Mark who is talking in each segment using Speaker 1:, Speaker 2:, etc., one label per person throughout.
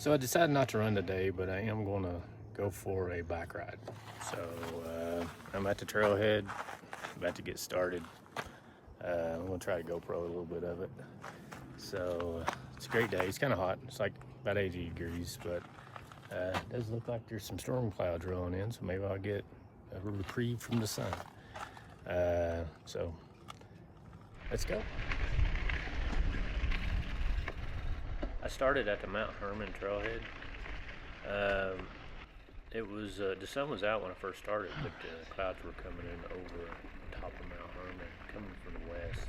Speaker 1: So I decided not to run today, but I am going to go for a bike ride. So I'm at the trailhead, about to get started. I'm going to try to GoPro a little bit of it. So it's a great day. It's kind of hot. It's like about 80 degrees, but it does look like there's some storm clouds rolling in, so maybe I'll get a reprieve from the sun. So let's go. I started at the Mount Herman trailhead. The sun was out when I first started, but the clouds were coming in over the top of Mount Herman, coming from the west.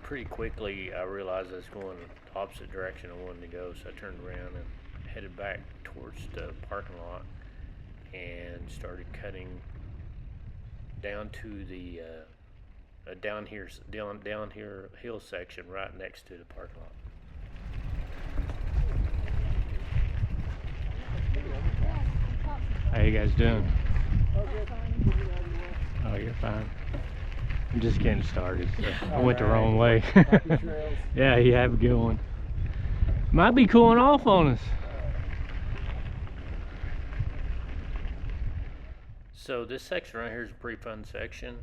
Speaker 1: Pretty quickly I realized I was going the opposite direction I wanted to go, so I turned around and headed back towards the parking lot and started cutting down to the down here hill section right next to the parking lot. How you guys doing? Oh, you're fine. I'm just getting started. So I went the wrong way. Yeah, you have a good one. Might be cooling off on us. So this section right here is a pretty fun section.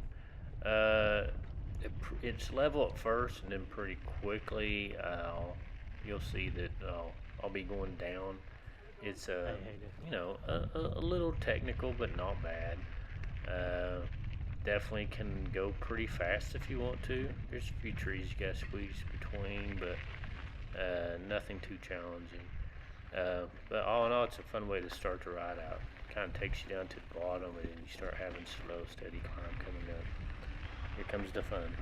Speaker 1: It's level at first, and then pretty quickly you'll see that I'll be going down. It's a little technical, but not bad. Definitely can go pretty fast if you want to. There's a few trees you gotta squeeze between, but nothing too challenging. But all in all, it's a fun way to start the ride out. Kind of takes you down to the bottom, and then you start having slow, steady climb coming up. Here comes the fun.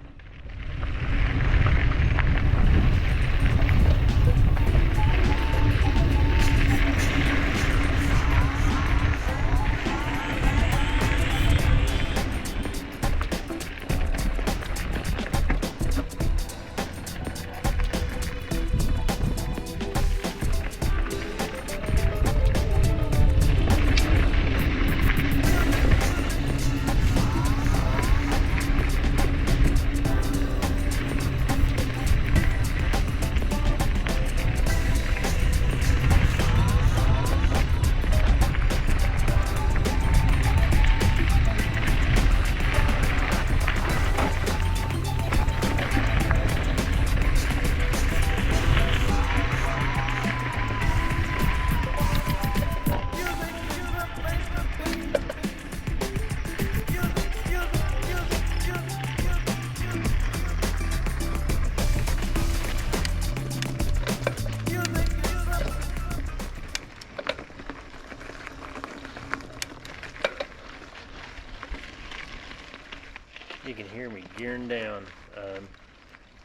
Speaker 1: You can hear me gearing down.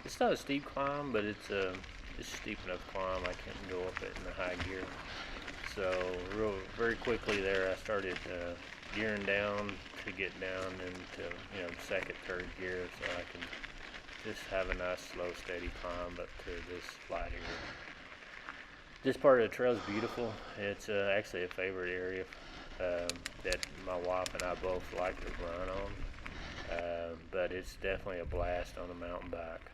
Speaker 1: It's not a steep climb, but it's a steep enough climb. I can't go up it in the high gear. So very quickly there, I started gearing down to get down into second, third gear, so I can just have a nice, slow, steady climb up to this flat area. This part of the trail is beautiful. It's actually a favorite area that my wife and I both like to run on. But it's definitely a blast on a mountain bike.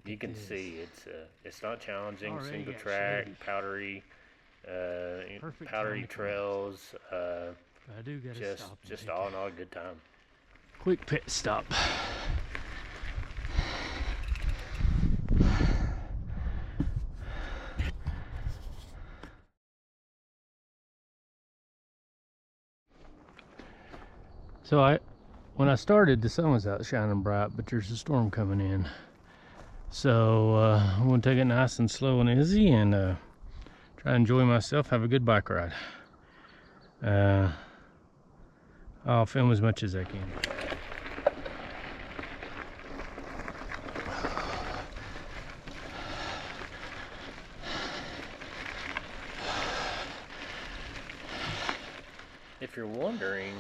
Speaker 1: You can see it's not challenging. Already single track, powdery trails. I do just all in all a good time. Quick pit stop. So when I started, the sun was out shining bright, but there's a storm coming in. So I'm going to take it nice and slow and easy and try to enjoy myself, have a good bike ride. I'll film as much as I can. If you're wondering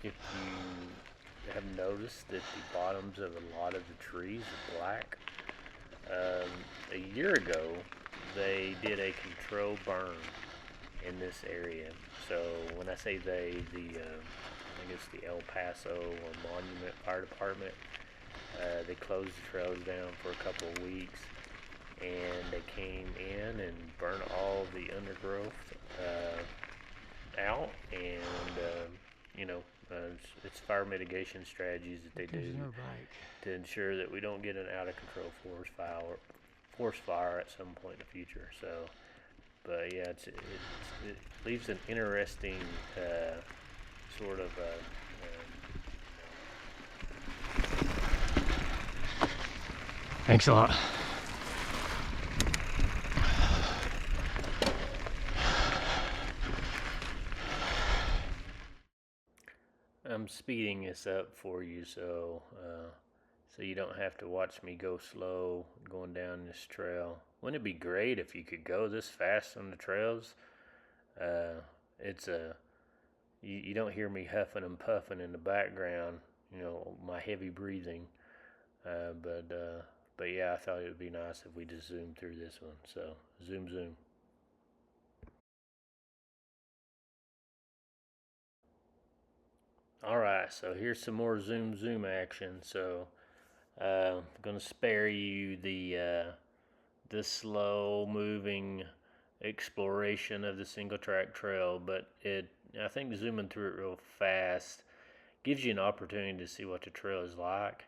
Speaker 1: if you have noticed that the bottoms of a lot of the trees are black, a year ago they did a controlled burn in this area. So when I say they, I think it's the El Paso or Monument Fire Department. They closed the trails down for a couple of weeks, and they came in and burnt all the undergrowth out, and it's fire mitigation strategies that they do to ensure that we don't get an out of control forest fire at some point in the future. So, but yeah, it leaves an interesting sort of
Speaker 2: Thanks a lot.
Speaker 1: I'm speeding this up for you, so you don't have to watch me go slow going down this trail. Wouldn't it be great if you could go this fast on the trails? It's you don't hear me huffing and puffing in the background, my heavy breathing. But yeah, I thought it would be nice if we just zoomed through this one. So zoom. All right, so here's some more zoom action. So I'm gonna spare you the slow moving exploration of the single track trail, but I think zooming through it real fast gives you an opportunity to see what the trail is like,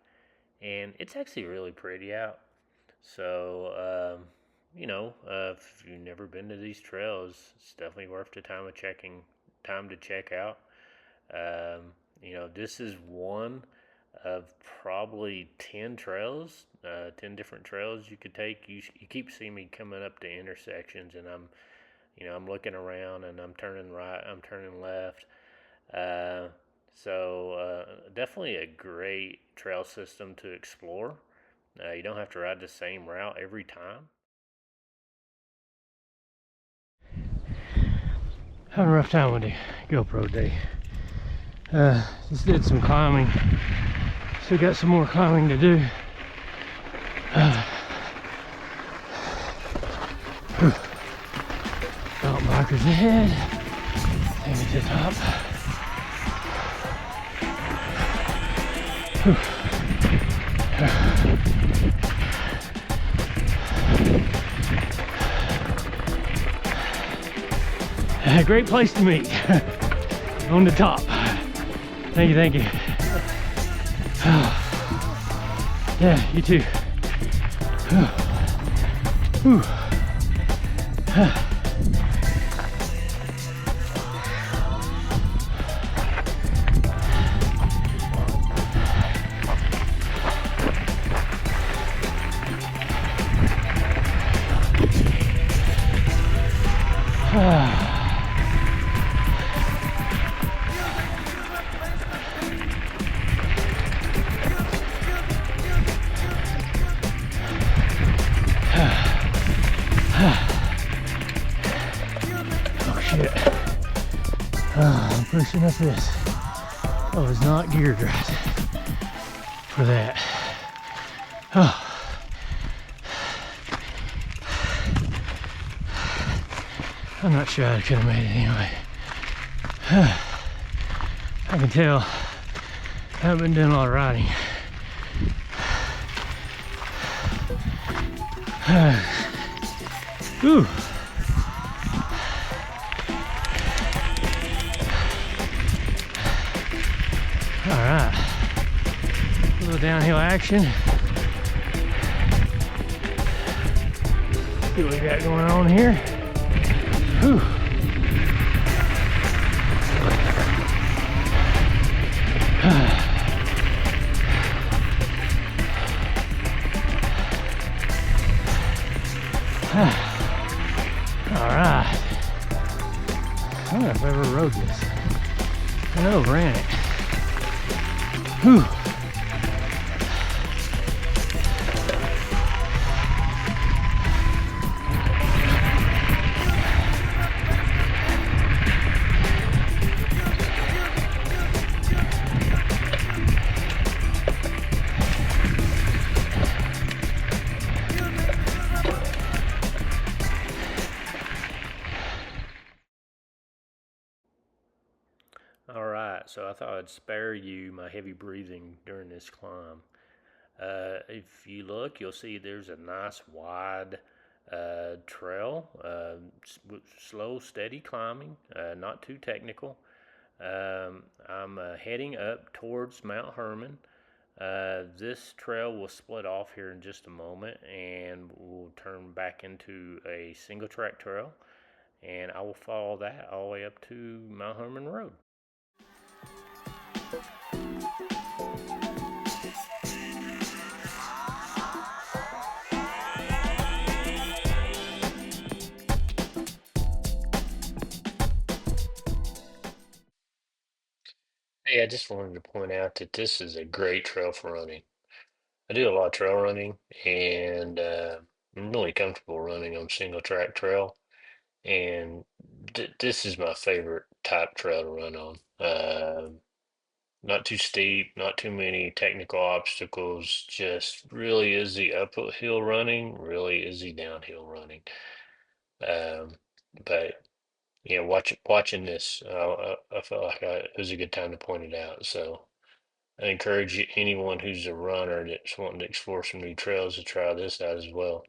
Speaker 1: and it's actually really pretty out. So if you've never been to these trails, it's definitely worth the time to check out. This is one of probably 10 trails, 10 different trails you could take. You keep seeing me coming up to intersections, and I'm looking around, and I'm turning right, I'm turning left. Definitely a great trail system to explore. You don't have to ride the same route every time.
Speaker 2: Having a rough time with the GoPro day. Just did some climbing. Still got some more climbing to do. Mountain bikers ahead. Take it to the top. Great place to meet. On the top. Thank you. Yeah, you too. I'm pushing up this. I was not geared right for that. I'm not sure I could have made it anyway. I can tell I haven't been doing a lot of riding. Ooh. Alright, a little downhill action. See what we got going on here. Whew. Alright. I don't know if I ever rode this. I know I ran it. Whew.
Speaker 1: All right, so I thought I'd spare you my heavy breathing during this climb. If you look, you'll see there's a nice wide trail, slow, steady climbing, not too technical. I'm heading up towards Mount Herman. This trail will split off here in just a moment and we'll turn back into a single track trail, and I will follow that all the way up to Mount Herman Road. Hey, I just wanted to point out that this is a great trail for running. I do a lot of trail running, and I'm really comfortable running on single track trail. And this is my favorite type trail to run on. Not too steep, not too many technical obstacles, just really easy uphill running, really easy downhill running. Um, but yeah, watching this, I felt like it was a good time to point it out. So I encourage anyone who's a runner that's wanting to explore some new trails to try this out as well.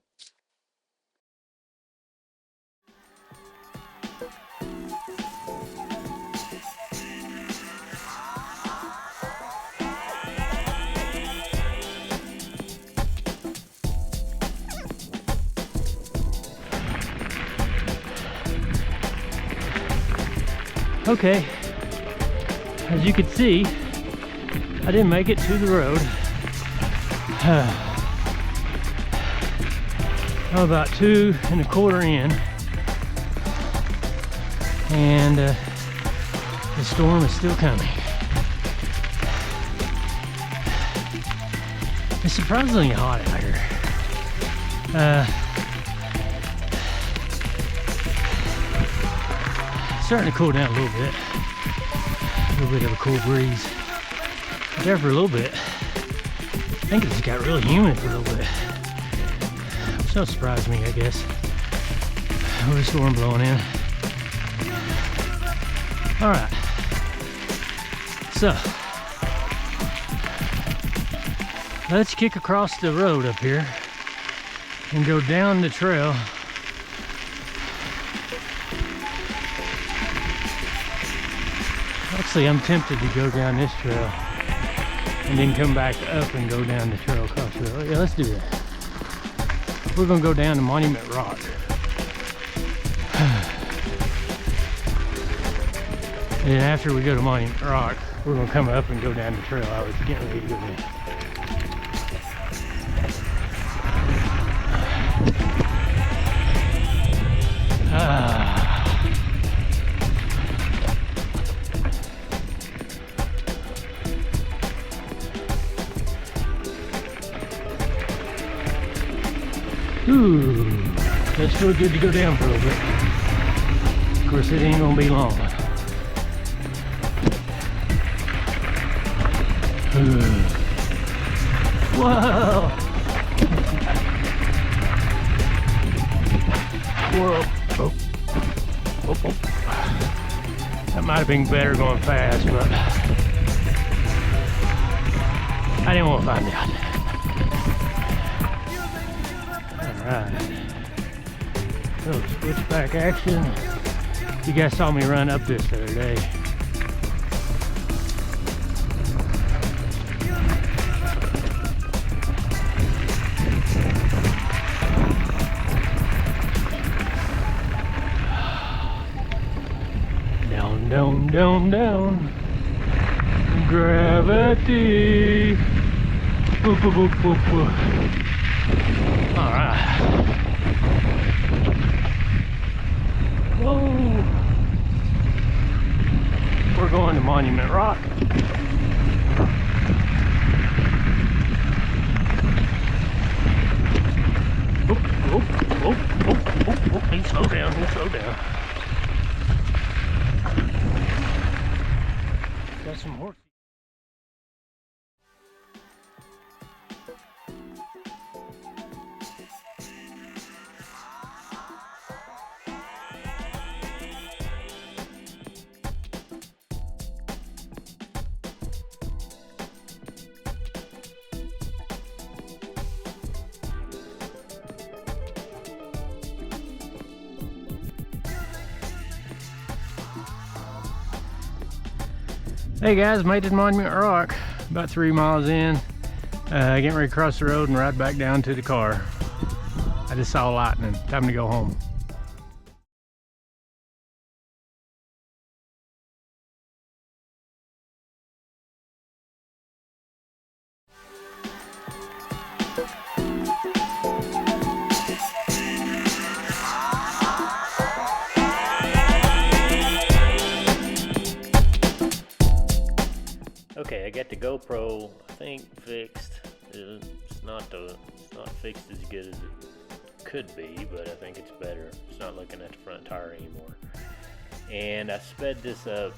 Speaker 2: Okay, as you can see, I didn't make it to the road. I'm about 2 1/4 in, and the storm is still coming. It's surprisingly hot out here. Starting to cool down a little bit. A little bit of a cool breeze. There for a little bit. I think it just got really humid for a little bit. Which don't surprise me, I guess. With a storm blowing in. Alright. So, let's kick across the road up here and go down the trail. Actually, I'm tempted to go down this trail and then come back up and go down the trail across the road. Yeah, let's do that. We're gonna go down to Monument Rock. And then after we go to Monument Rock, we're gonna come up and go down the trail I was getting ready to go down. Ooh, that's still good to go down for a little bit. Of course, it ain't gonna be long. Whoa! Whoa! Oh. Oh, oh. That might have been better going fast, but I didn't want to find out. Alright. Little switchback action. You guys saw me run up this the other day. Down, down, down, down. Gravity. Boop, boop, boop, boop, boop. Alright. Whoa. We're going to Monument Rock. Oh, oh, oh, oh, oh, oh. He slowed down, he slowed down. Got some horse. Hey guys, made it to Monument Rock. About 3 miles in. Getting ready to cross the road and ride back down to the car. I just saw lightning. Time to go home.
Speaker 1: Okay, I got the GoPro, I think, fixed. It's not fixed as good as it could be, but I think it's better. It's not looking at the front tire anymore. And I sped this up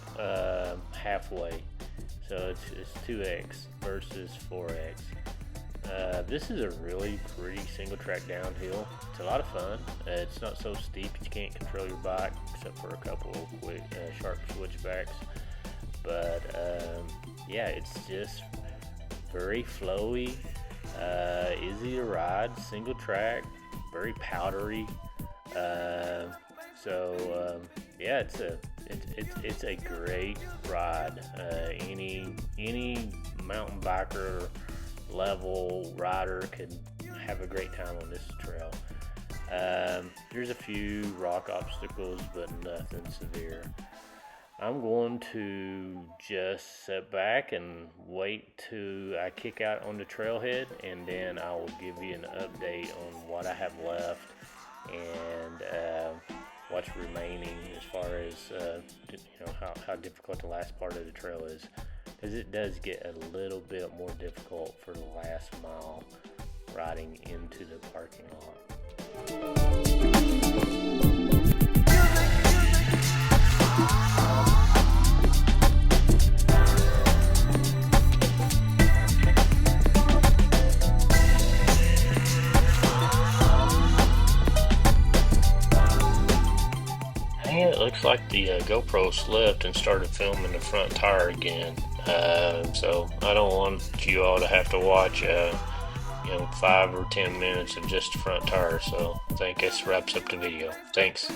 Speaker 1: halfway, so it's 2x versus 4x. This is a really pretty single track downhill. It's a lot of fun. It's not so steep that you can't control your bike, except for a couple of quick, sharp switchbacks. But yeah, it's just very flowy, easy to ride, single track, very powdery. Yeah, it's a great ride. Any mountain biker level rider could have a great time on this trail. There's a few rock obstacles, but nothing severe. I'm going to just sit back and wait till I kick out on the trailhead, and then I will give you an update on what I have left and what's remaining as far as how difficult the last part of the trail is, because it does get a little bit more difficult for the last mile riding into the parking lot. It looks like the GoPro slipped and started filming the front tire again. So I don't want you all to have to watch 5 or 10 minutes of just the front tire. So I think this wraps up the video. Thanks.